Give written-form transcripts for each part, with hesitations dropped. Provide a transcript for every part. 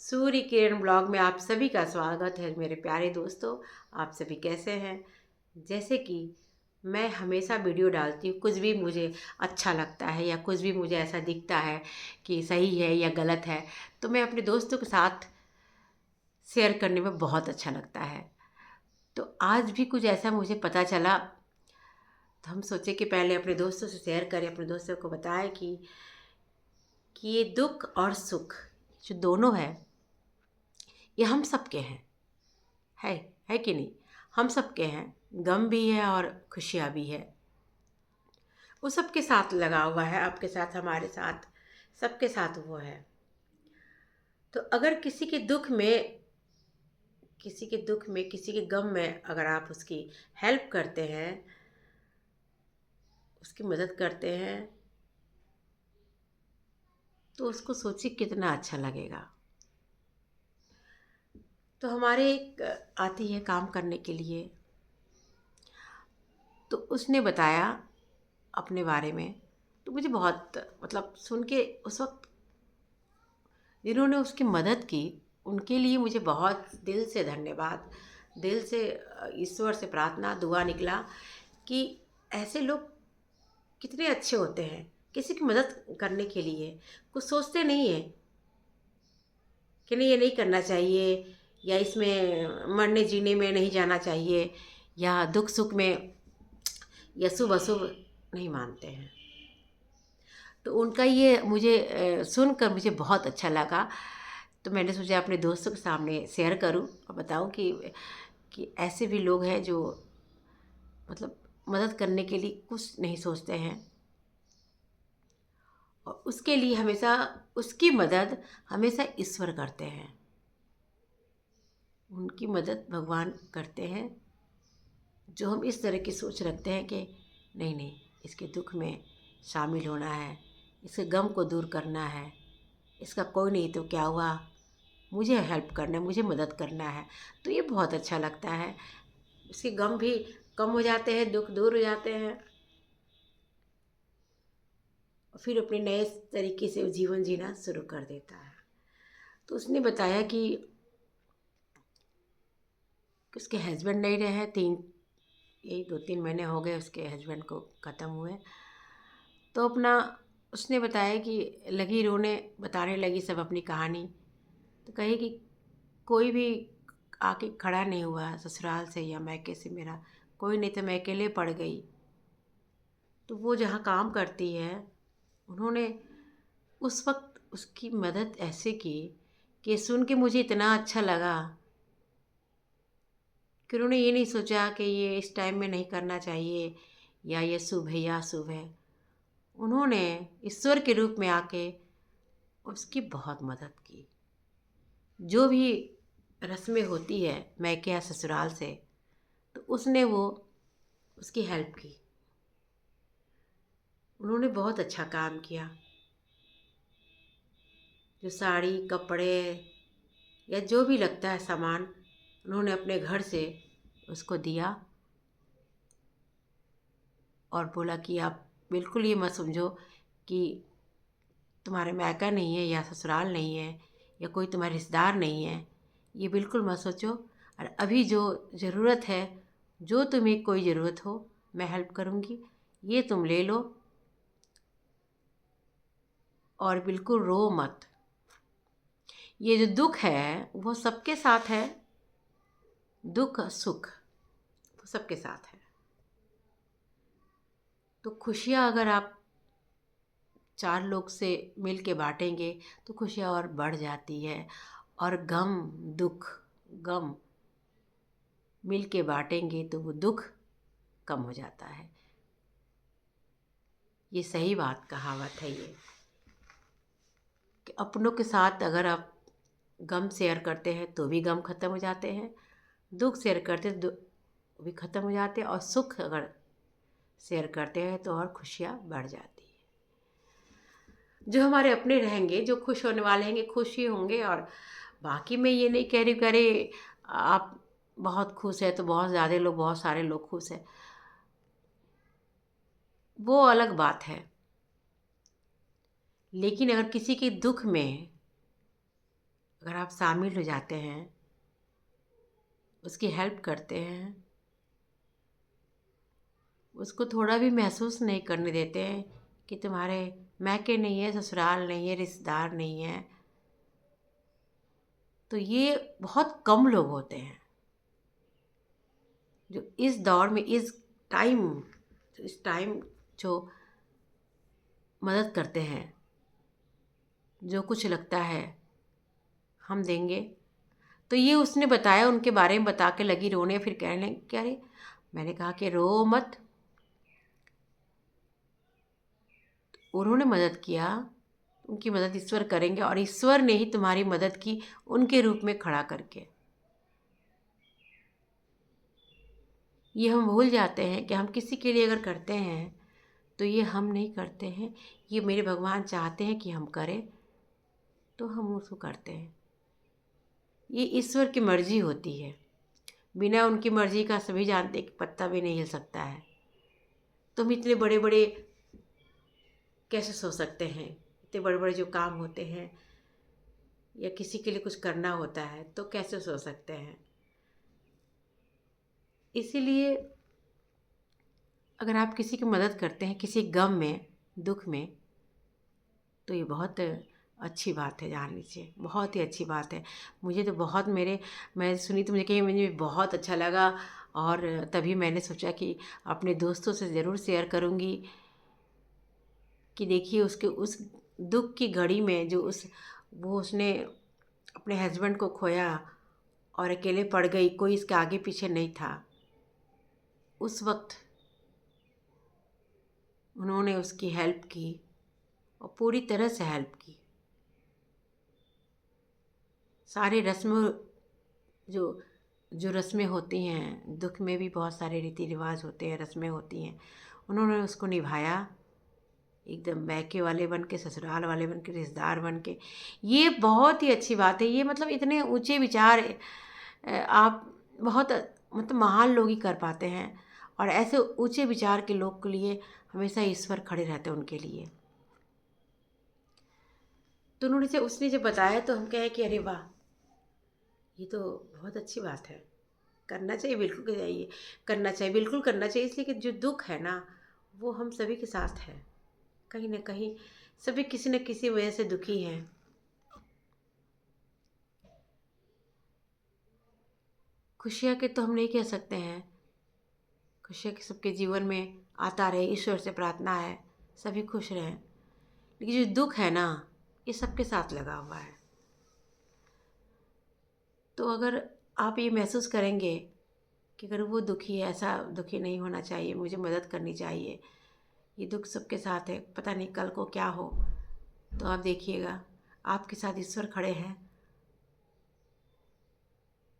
Surya Kiran blog में आप सभी का स्वागत है मेरे प्यारे दोस्तों। आप सभी कैसे हैं? जैसे कि मैं हमेशा वीडियो डालती हूँ, कुछ भी मुझे अच्छा लगता है या कुछ भी मुझे ऐसा दिखता है कि सही है या गलत है, तो मैं अपने दोस्तों के साथ शेयर करने में बहुत अच्छा लगता है। तो आज भी कुछ ऐसा मुझे पता चला, तो हम सोचे कि पहले अपने दोस्तों से शेयर करें, अपने दोस्तों को बताएं कि ये दुख और सुख जो दोनों है, ये हम सबके हैं। है है कि नहीं? हम सबके हैं, गम भी है और खुशियाँ भी है। वो सबके साथ लगा हुआ है, आपके साथ, हमारे साथ, सबके साथ वो है। तो अगर किसी के गम में अगर आप उसकी हेल्प करते हैं, उसकी मदद करते हैं, तो उसको सोचिए कितना अच्छा लगेगा। तो हमारे एक आती है काम करने के लिए, तो उसने बताया अपने बारे में, तो मुझे बहुत मतलब सुन के उस वक्त जिन्होंने उसकी मदद की, उनके लिए मुझे बहुत दिल से धन्यवाद, दिल से ईश्वर से प्रार्थना दुआ निकला कि ऐसे लोग कितने अच्छे होते हैं, किसी की मदद करने के लिए कुछ सोचते नहीं हैं कि नहीं ये नहीं करना चाहिए, या इसमें मरने जीने में नहीं जाना चाहिए, या दुख सुख में या शुभ अशुभ नहीं मानते हैं। तो उनका ये मुझे सुनकर मुझे बहुत अच्छा लगा। तो मैंने सोचा अपने दोस्तों के सामने शेयर करूं और बताऊं कि ऐसे भी लोग हैं जो मतलब मदद करने के लिए कुछ नहीं सोचते हैं, और उसके लिए हमेशा उसकी मदद हमेशा ईश्वर करते हैं, उनकी मदद भगवान करते हैं। जो हम इस तरह की सोच रखते हैं कि नहीं नहीं, इसके दुख में शामिल होना है, इसके गम को दूर करना है, इसका कोई नहीं तो क्या हुआ, मुझे हेल्प करना है, मुझे मदद करना है, तो ये बहुत अच्छा लगता है। उसके गम भी कम हो जाते हैं, दुख दूर हो जाते हैं, और फिर अपने नए तरीके से जीवन जीना शुरू कर देता है। तो उसने बताया कि उसके हस्बैंड नहीं रहे, यही 2-3 महीने हो गए उसके हस्बैंड को ख़त्म हुए। तो अपना उसने बताया कि लगी रोने, बताने लगी सब अपनी कहानी। तो कही कि कोई भी आके खड़ा नहीं हुआ ससुराल से या मैके से, मेरा कोई नहीं, तो मैं अकेले पड़ गई। तो वो जहाँ काम करती है, उन्होंने उस वक्त उसकी मदद ऐसे की कि सुन के मुझे इतना अच्छा लगा कि उन्होंने ये नहीं सोचा कि ये इस टाइम में नहीं करना चाहिए, या ये शुभ है या अशुभ है। उन्होंने ईश्वर के रूप में आके उसकी बहुत मदद की। जो भी रस्में होती है मैके या ससुराल से, तो उसने वो उसकी हेल्प की। उन्होंने बहुत अच्छा काम किया। जो साड़ी कपड़े या जो भी लगता है सामान, उन्होंने अपने घर से उसको दिया और बोला कि आप बिल्कुल ये मत समझो कि तुम्हारे मायका नहीं है या ससुराल नहीं है या कोई तुम्हारे रिश्तेदार नहीं है, ये बिल्कुल मत सोचो। और अभी जो ज़रूरत है, जो तुम्हें कोई ज़रूरत हो, मैं हेल्प करूँगी, ये तुम ले लो, और बिल्कुल रो मत। ये जो दुख है वो सबके साथ है, दुख सुख वो सबके साथ है। तो खुशियाँ अगर आप 4 लोग से मिल के बांटेंगे तो खुशियाँ और बढ़ जाती है, और गम मिल के बांटेंगे तो वो दुख कम हो जाता है। ये सही बात, कहावत है ये, कि अपनों के साथ अगर आप गम शेयर करते हैं तो भी गम ख़त्म हो जाते हैं, दुख शेयर करते हैं तो भी ख़त्म हो जाते हैं, और सुख अगर शेयर करते हैं तो और खुशियाँ बढ़ जाती हैं। जो हमारे अपने रहेंगे, जो खुश होने वाले हैं, खुश ही होंगे। और बाकी मैं ये नहीं कह रही कि अरे आप बहुत खुश है तो बहुत ज़्यादा लोग, बहुत सारे लोग खुश हैं, वो अलग बात है। लेकिन अगर किसी के दुख में अगर आप शामिल हो जाते हैं, उसकी हेल्प करते हैं, उसको थोड़ा भी महसूस नहीं करने देते हैं कि तुम्हारे मैके नहीं है, ससुराल नहीं है, रिश्तेदार नहीं है, तो ये बहुत कम लोग होते हैं जो इस दौर में, इस टाइम जो मदद करते हैं। जो कुछ लगता है हम देंगे, तो ये उसने बताया, उनके बारे में बता के लगी रोने, फिर कहने लगी कि अरे, मैंने कहा कि रो मत, उन्होंने मदद किया, उनकी मदद ईश्वर करेंगे, और ईश्वर ने ही तुम्हारी मदद की उनके रूप में खड़ा करके। ये हम भूल जाते हैं कि हम किसी के लिए अगर करते हैं तो ये हम नहीं करते हैं, ये मेरे भगवान चाहते हैं कि हम करें, तो हम उसको करते हैं। ये ईश्वर की मर्जी होती है, बिना उनकी मर्जी का सभी जानते हैं कि पत्ता भी नहीं हिल सकता है। तुम इतने बड़े बड़े कैसे सोच सकते हैं, इतने बड़े बड़े जो काम होते हैं या किसी के लिए कुछ करना होता है तो कैसे सोच सकते हैं। इसीलिए अगर आप किसी की मदद करते हैं किसी गम में, दुख में, तो ये बहुत अच्छी बात है, जान लीजिए, बहुत ही अच्छी बात है। मुझे तो बहुत मैं सुनी तो मुझे बहुत अच्छा लगा, और तभी मैंने सोचा कि अपने दोस्तों से ज़रूर शेयर करूँगी कि देखिए उसके उस दुख की घड़ी में जो उसने अपने हस्बैंड को खोया और अकेले पड़ गई, कोई इसके आगे पीछे नहीं था। उस वक्त उन्होंने उसकी हेल्प की, और पूरी तरह से हेल्प की। सारे रस्म जो जो रस्में होती हैं, दुख में भी बहुत सारे रीति रिवाज होते हैं, रस्में होती हैं, उन्होंने उसको निभाया, एकदम मैके वाले बन के, ससुराल वाले बन के, रिश्तेदार बन के। ये बहुत ही अच्छी बात है। ये मतलब इतने ऊंचे विचार आप बहुत मतलब महान लोग ही कर पाते हैं, और ऐसे ऊंचे विचार के लोग के लिए हमेशा ईश्वर खड़े रहते हैं उनके लिए। तो उसने जब बताया तो हम कहे कि अरे वाह, ये तो बहुत अच्छी बात है, करना चाहिए, बिल्कुल चाहिए, करना चाहिए, बिल्कुल करना चाहिए। इसलिए कि जो दुख है ना, वो हम सभी के साथ है, कहीं ना कहीं सभी किसी न किसी वजह से दुखी हैं। खुशियाँ के तो हम नहीं कह सकते हैं, खुशियाँ के सबके जीवन में आता रहे, ईश्वर से प्रार्थना है सभी खुश रहें। लेकिन जो दुख है ना, ये सबके साथ लगा हुआ है। तो अगर आप ये महसूस करेंगे कि अगर वो दुखी है, ऐसा दुखी नहीं होना चाहिए, मुझे मदद करनी चाहिए, ये दुख सबके साथ है, पता नहीं कल को क्या हो, तो आप देखिएगा आपके साथ ईश्वर खड़े हैं,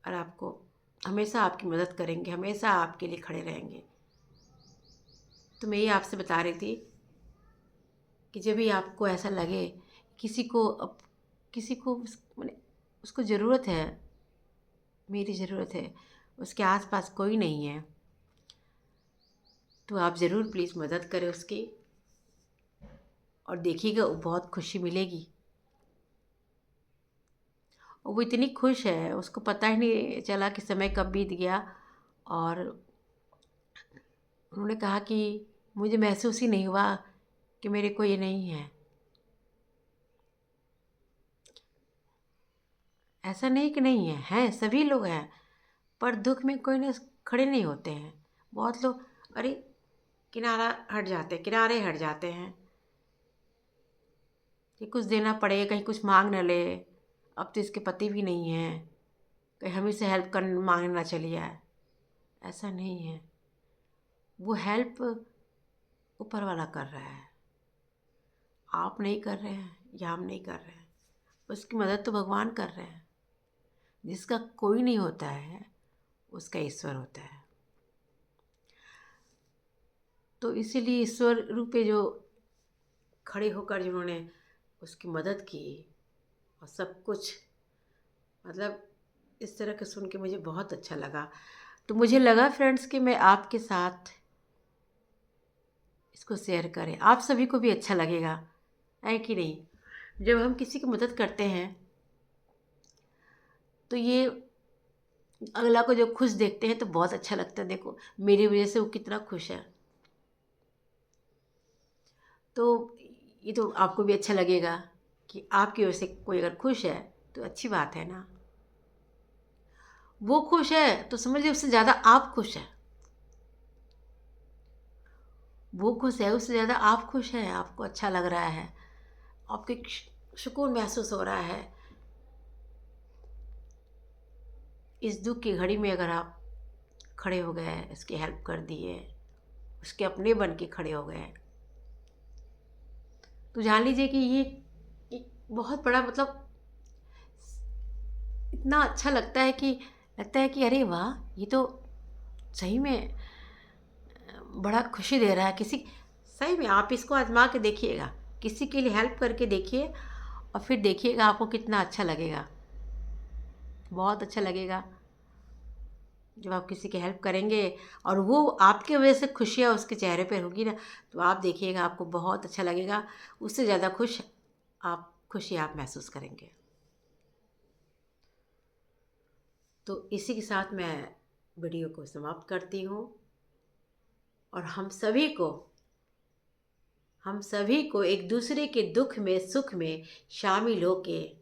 और आपको हमेशा आपकी मदद करेंगे, हमेशा आपके लिए खड़े रहेंगे। तो मैं ये आपसे बता रही थी कि जब भी आपको ऐसा लगे किसी को किसी को मैंने उसको ज़रूरत है, मेरी ज़रूरत है, उसके आसपास कोई नहीं है, तो आप ज़रूर प्लीज़ मदद करें उसकी, और देखिएगा वो बहुत खुशी मिलेगी। और वो इतनी खुश है, उसको पता ही नहीं चला कि समय कब बीत गया। और उन्होंने कहा कि मुझे महसूस ही नहीं हुआ कि मेरे को ये नहीं है। ऐसा नहीं कि नहीं है, हैं, सभी लोग हैं, पर दुख में कोई ना खड़े नहीं होते हैं। बहुत लोग अरे किनारे हट जाते हैं कि कुछ देना पड़े, कहीं कुछ मांग न ले, अब तो इसके पति भी नहीं है, कहीं हम ही से हेल्प कर मांगने ना चली जाए। ऐसा नहीं है, वो हेल्प ऊपर वाला कर रहा है, आप नहीं कर रहे हैं या हम नहीं कर रहे हैं, उसकी मदद तो भगवान कर रहे हैं। जिसका कोई नहीं होता है उसका ईश्वर होता है। तो इसीलिए ईश्वर रूपे जो खड़े होकर जिन्होंने उसकी मदद की और सब कुछ, मतलब इस तरह के सुन के मुझे बहुत अच्छा लगा। तो मुझे लगा फ्रेंड्स कि मैं आपके साथ इसको शेयर करें, आप सभी को भी अच्छा लगेगा, है कि नहीं। जब हम किसी की मदद करते हैं तो ये अगला को जब खुश देखते हैं तो बहुत अच्छा लगता है। देखो मेरी वजह से वो कितना खुश है, तो ये तो आपको भी अच्छा लगेगा कि आपकी वजह से कोई अगर खुश है तो अच्छी बात है ना। वो खुश है तो समझिए उससे ज़्यादा आप खुश हैं। वो खुश है उससे ज़्यादा आप खुश हैं, आपको अच्छा लग रहा है, आपको एक सुकून महसूस हो रहा है। इस दुख की घड़ी में अगर आप खड़े हो गए, इसकी हेल्प कर दिए, उसके अपने बन के खड़े हो गए, तो जान लीजिए कि ये एक बहुत बड़ा मतलब इतना अच्छा लगता है कि अरे वाह, ये तो सही में बड़ा खुशी दे रहा है। किसी सही में आप इसको आजमा के देखिएगा, किसी के लिए हेल्प करके देखिए और फिर देखिएगा आपको कितना अच्छा लगेगा। बहुत अच्छा लगेगा जब आप किसी की हेल्प करेंगे और वो आपकी वजह से खुशियाँ उसके चेहरे पर होगी ना, तो आप देखिएगा आपको बहुत अच्छा लगेगा। उससे ज़्यादा खुशी आप महसूस करेंगे। तो इसी के साथ मैं वीडियो को समाप्त करती हूँ और हम सभी को एक दूसरे के दुख में सुख में शामिल होके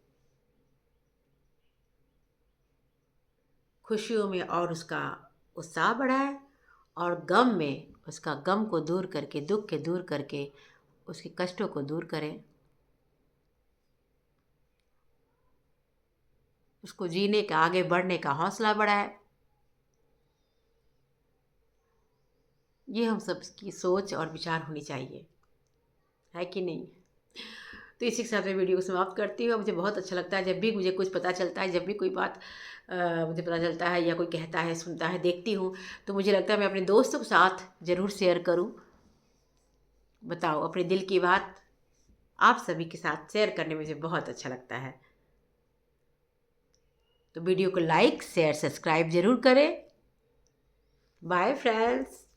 खुशियों में और उसका उत्साह बढ़ाए और गम में उसका गम को दूर करके, दुख के दूर करके उसके कष्टों को दूर करें, उसको जीने का, आगे बढ़ने का हौसला बढ़ाए। ये हम सब की सोच और विचार होनी चाहिए, है कि नहीं। तो इसी के साथ मैं वीडियो को समाप्त करती हूँ। मुझे बहुत अच्छा लगता है जब भी मुझे कुछ पता चलता है, जब भी कोई बात मुझे पता चलता है या कोई कहता है, सुनता है, देखती हूँ, तो मुझे लगता है मैं अपने दोस्तों के साथ ज़रूर शेयर करूँ। बताओ, अपने दिल की बात आप सभी के साथ शेयर करने में मुझे बहुत अच्छा लगता है। तो वीडियो को लाइक, शेयर, सब्सक्राइब ज़रूर करें। Bye friends.